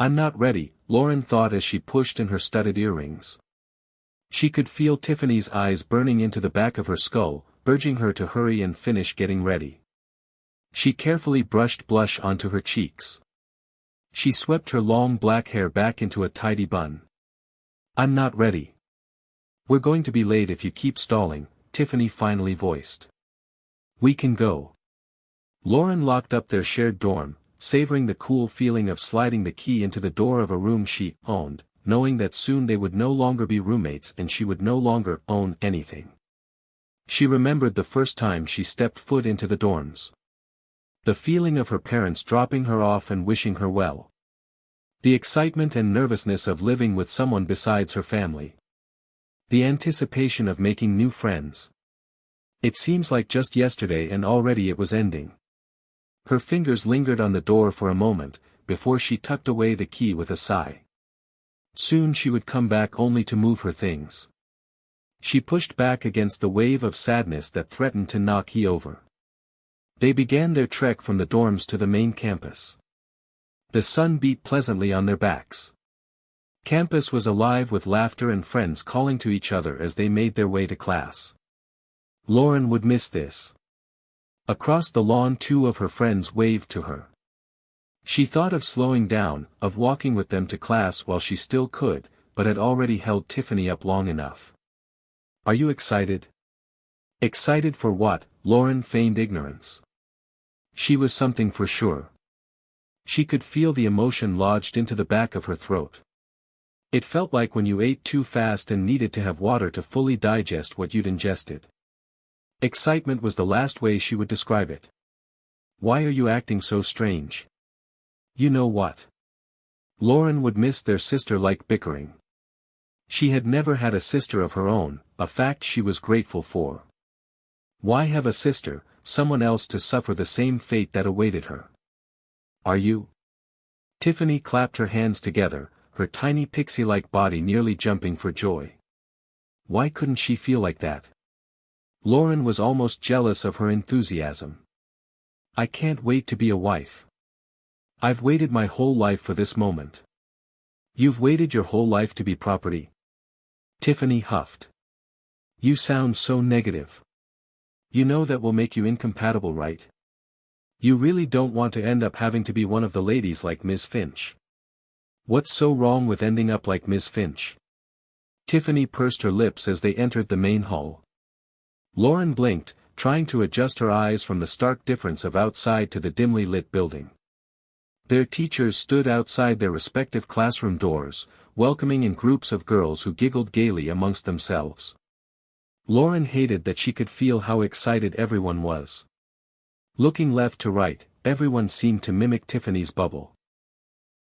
I'm not ready, Lauren thought as she pushed in her studded earrings. She could feel Tiffany's eyes burning into the back of her skull, urging her to hurry and finish getting ready. She carefully brushed blush onto her cheeks. She swept her long black hair back into a tidy bun. I'm not ready. We're going to be late if you keep stalling, Tiffany finally voiced. We can go. Lauren locked up their shared dorm, savoring the cool feeling of sliding the key into the door of a room she owned, knowing that soon they would no longer be roommates and she would no longer own anything. She remembered the first time she stepped foot into the dorms. The feeling of her parents dropping her off and wishing her well. The excitement and nervousness of living with someone besides her family. The anticipation of making new friends. It seems like just yesterday and already it was ending. Her fingers lingered on the door for a moment, before she tucked away the key with a sigh. Soon she would come back only to move her things. She pushed back against the wave of sadness that threatened to knock her over. They began their trek from the dorms to the main campus. The sun beat pleasantly on their backs. Campus was alive with laughter and friends calling to each other as they made their way to class. Lauren would miss this. Across the lawn two of her friends waved to her. She thought of slowing down, of walking with them to class while she still could, but had already held Tiffany up long enough. Are you excited? Excited for what? Lauren feigned ignorance. She was something for sure. She could feel the emotion lodged into the back of her throat. It felt like when you ate too fast and needed to have water to fully digest what you'd ingested. Excitement was the last way she would describe it. Why are you acting so strange? You know what? Lauren would miss their sister-like bickering. She had never had a sister of her own, a fact she was grateful for. Why have a sister, someone else to suffer the same fate that awaited her? Are you? Tiffany clapped her hands together, her tiny pixie-like body nearly jumping for joy. Why couldn't she feel like that? Lauren was almost jealous of her enthusiasm. I can't wait to be a wife. I've waited my whole life for this moment. You've waited your whole life to be property? Tiffany huffed. You sound so negative. You know that will make you incompatible, right? You really don't want to end up having to be one of the ladies like Ms. Finch. What's so wrong with ending up like Ms. Finch? Tiffany pursed her lips as they entered the main hall. Lauren blinked, trying to adjust her eyes from the stark difference of outside to the dimly lit building. Their teachers stood outside their respective classroom doors, welcoming in groups of girls who giggled gaily amongst themselves. Lauren hated that she could feel how excited everyone was. Looking left to right, everyone seemed to mimic Tiffany's bubble.